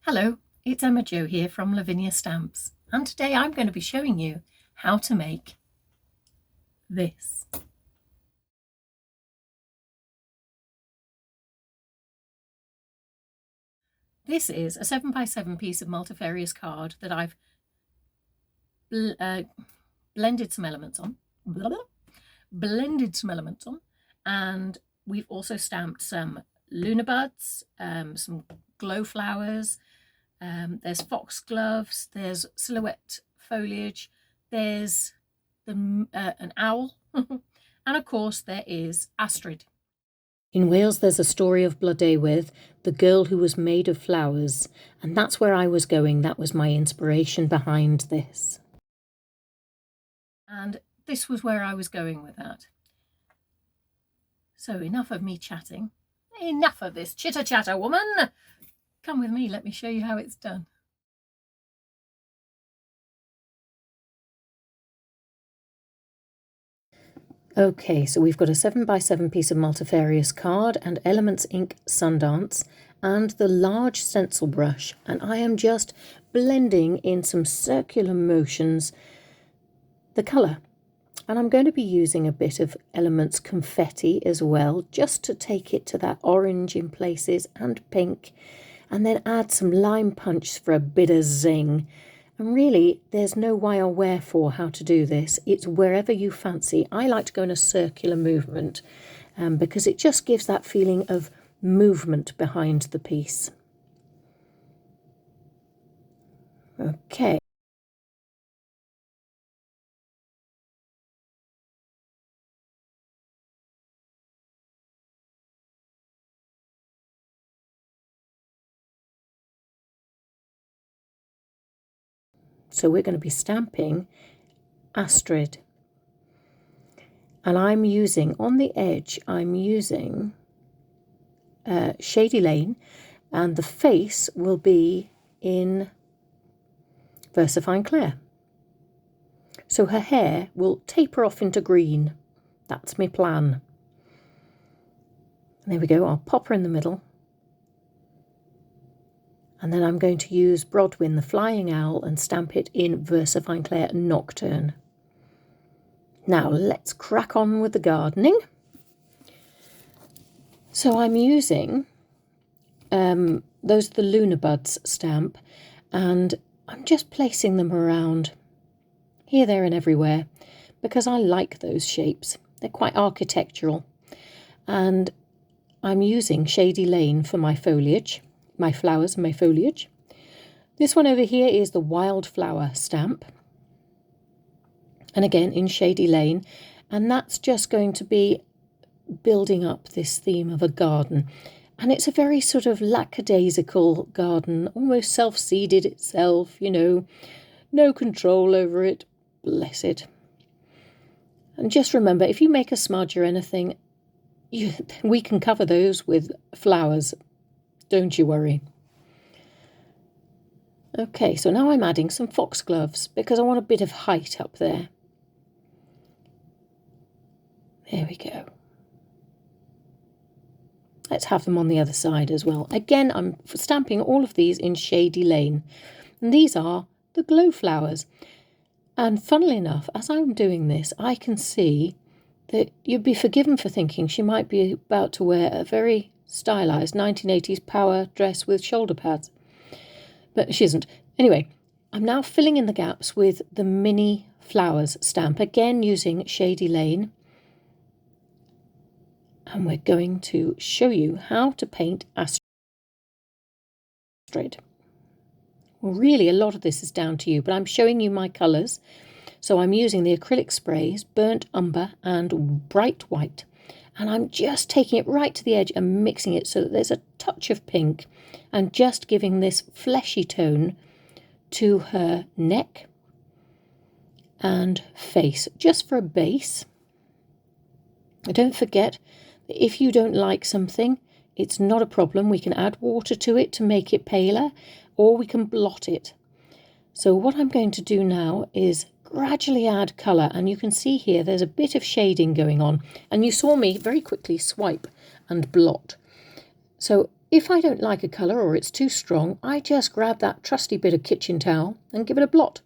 Hello, it's Emma Jo here from Lavinia Stamps, and today I'm going to be showing you how to make this. This is a 7x7 piece of multifarious card that I've blended some elements on, and we've also stamped some lunar buds, some glow flowers. There's foxgloves, there's silhouette foliage, there's an owl, and of course there is Astrid. In Wales there's a story of Blodeuwedd, the girl who was made of flowers, and that's where I was going. That was my inspiration behind this. And this was where I was going with that. So enough of me chatting. Enough of this chitter-chatter, woman! Come with me, let me show you how it's done. Okay, so we've got a 7x7 piece of multifarious card and Elements Ink Sundance and the large stencil brush, and I am just blending in some circular motions the colour. And I'm going to be using a bit of Elements Confetti as well, just to take it to that orange in places and pink, and then add some lime punch for a bit of zing. And really, there's no why or wherefore how to do this. It's wherever you fancy. I like to go in a circular movement because it just gives that feeling of movement behind the piece. Okay. So we're going to be stamping Astrid. And I'm using, on the edge, I'm using Shady Lane, and the face will be in Versafine Clair. So her hair will taper off into green. That's my plan. And there we go, I'll pop her in the middle. And then I'm going to use Brodwin, the flying owl, and stamp it in Versafine Clair Nocturne. Now let's crack on with the gardening. So I'm using those are the Lunar buds stamp, and I'm just placing them around here, there and everywhere because I like those shapes. They're quite architectural. And I'm using Shady Lane for my foliage, my flowers and my foliage. This one over here is the Wildflower stamp, and again in Shady Lane, and that's just going to be building up this theme of a garden. And it's a very sort of lackadaisical garden, almost self-seeded itself, you know, no control over it, bless it. And just remember, if you make a smudge or anything, we can cover those with flowers, don't you worry. Okay, so now I'm adding some foxgloves because I want a bit of height up there. There we go. Let's have them on the other side as well. Again, I'm stamping all of these in Shady Lane. And these are the glow flowers. And funnily enough, as I'm doing this, I can see that you'd be forgiven for thinking she might be about to wear a very stylised 1980s power dress with shoulder pads. But she isn't. Anyway, I'm now filling in the gaps with the mini flowers stamp, again using Shady Lane. And we're going to show you how to paint Astrid. Well, really, a lot of this is down to you, but I'm showing you my colours. So I'm using the acrylic sprays, burnt umber and bright white. And I'm just taking it right to the edge and mixing it so that there's a touch of pink and just giving this fleshy tone to her neck and face, just for a base. Don't forget, if you don't like something, it's not a problem. We can add water to it to make it paler, or we can blot it. So what I'm going to do now is gradually add colour, and you can see here there's a bit of shading going on, and you saw me very quickly swipe and blot. So If I don't like a colour or it's too strong, I just grab that trusty bit of kitchen towel and give it a blot.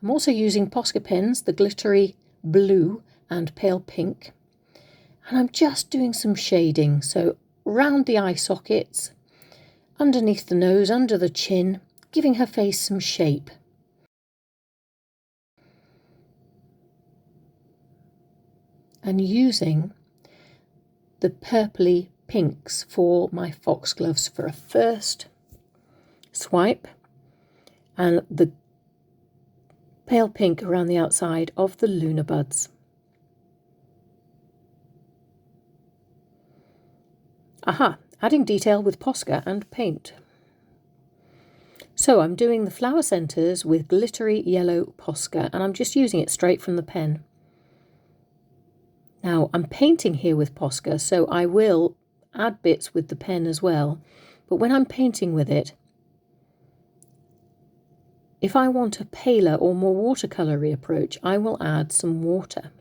I'm also using Posca Pens, the glittery blue and pale pink. And I'm just doing some shading, so round the eye sockets, underneath the nose, under the chin, giving her face some shape. And using the purpley pinks for my Foxgloves for a first swipe, and the pale pink around the outside of the Lunar buds. Aha! Adding detail with Posca and paint. So I'm doing the flower centres with glittery yellow Posca, and I'm just using it straight from the pen. Now I'm painting here with Posca, so I will add bits with the pen as well. But when I'm painting with it, if I want a paler or more watercolory approach, I will add some water.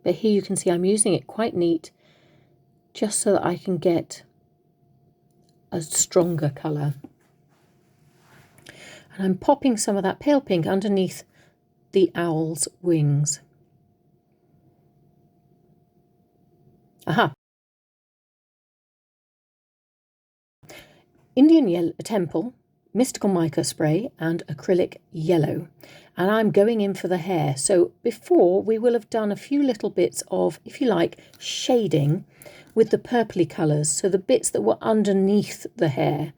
But here you can see I'm using it quite neat, just so that I can get a stronger colour. And I'm popping some of that pale pink underneath the owl's wings. Aha! Indian yellow, temple, mystical mica spray and acrylic yellow. And I'm going in for the hair. So before we will have done a few little bits of, if you like, shading with the purpley colours, so the bits that were underneath the hair.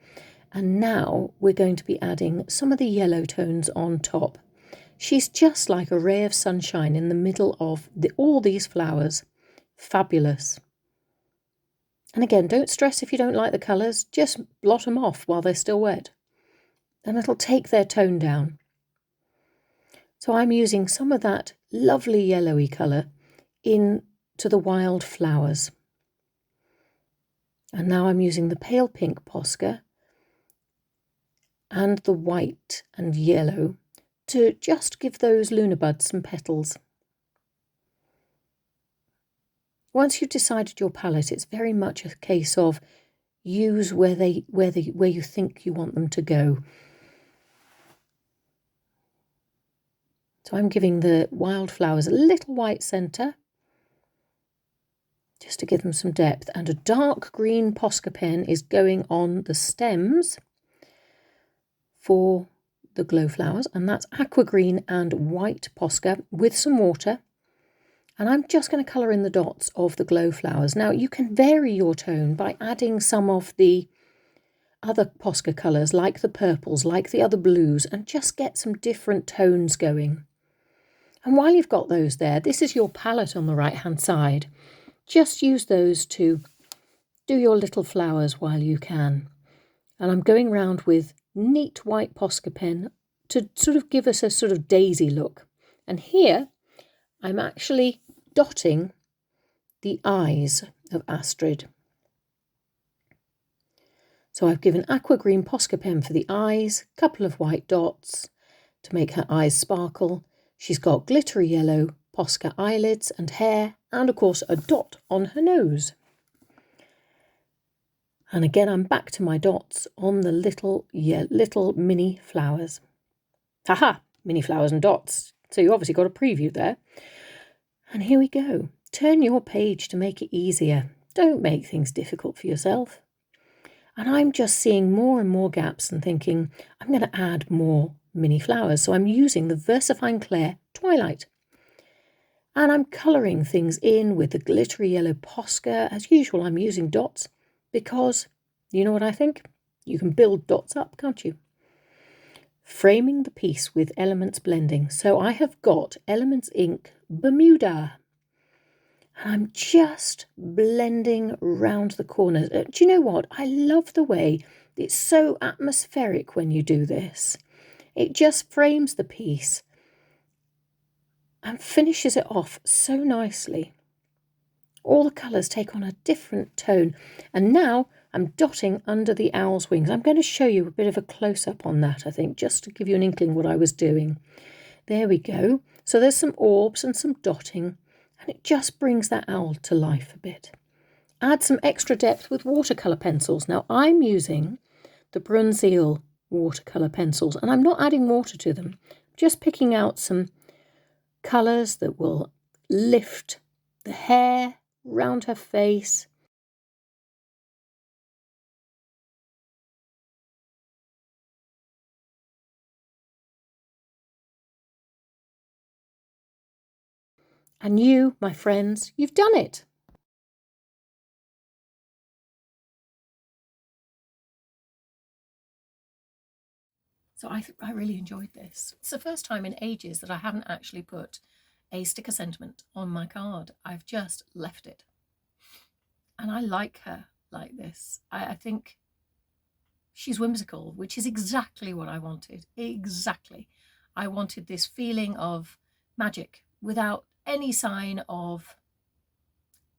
And now we're going to be adding some of the yellow tones on top. She's just like a ray of sunshine in the middle of all these flowers. Fabulous. And again, don't stress if you don't like the colours, just blot them off while they're still wet. And it'll take their tone down. So I'm using some of that lovely yellowy colour into the wildflowers. And now I'm using the pale pink Posca and the white and yellow to just give those Lunar buds some petals. Once you've decided your palette, it's very much a case of use where you think you want them to go. So I'm giving the wildflowers a little white centre, just to give them some depth, and a dark green Posca pen is going on the stems for the glow flowers, and that's aqua green and white Posca with some water. And I'm just going to colour in the dots of the glow flowers. Now you can vary your tone by adding some of the other Posca colours, like the purples, like the other blues, and just get some different tones going. And while you've got those there, this is your palette on the right hand side. Just use those to do your little flowers while you can. And I'm going round with neat white Posca pen to sort of give us a sort of daisy look. And here I'm actually dotting the eyes of Astrid. So I've given aqua green Posca pen for the eyes, a couple of white dots to make her eyes sparkle. She's got glittery yellow Posca eyelids and hair, and of course a dot on her nose. And again, I'm back to my dots on the little mini flowers. Haha, mini flowers and dots. So you obviously got a preview there. And here we go. Turn your page to make it easier. Don't make things difficult for yourself. And I'm just seeing more and more gaps and thinking, I'm going to add more mini flowers. So I'm using the Versafine Clair Twilight. And I'm colouring things in with the glittery yellow Posca. As usual, I'm using dots because, you know what I think? You can build dots up, can't you? Framing the piece with Elements Blending. So I have got Elements Ink Bermuda. And I'm just blending round the corners. Do you know what? I love the way it's so atmospheric when you do this. It just frames the piece and finishes it off so nicely. All the colours take on a different tone. And now I'm dotting under the owl's wings. I'm going to show you a bit of a close-up on that, I think, just to give you an inkling what I was doing. There we go. So there's some orbs and some dotting. And it just brings that owl to life a bit. Add some extra depth with watercolour pencils. Now I'm using the Bryunzeel watercolour pencils and I'm not adding water to them, just picking out some colours that will lift the hair round her face. And you, my friends, you've done it. So I really enjoyed this. It's the first time in ages that I haven't actually put a sticker sentiment on my card. I've just left it. And I like her like this. I think she's whimsical, which is exactly what I wanted. Exactly. I wanted this feeling of magic without any sign of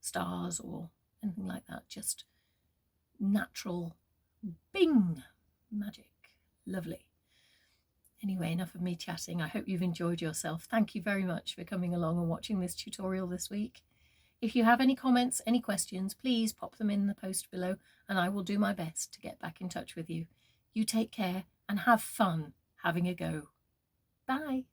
stars or anything like that. Just natural bing magic. Lovely. Anyway, enough of me chatting. I hope you've enjoyed yourself. Thank you very much for coming along and watching this tutorial this week. If you have any comments, any questions, please pop them in the post below and I will do my best to get back in touch with you. You take care and have fun having a go. Bye.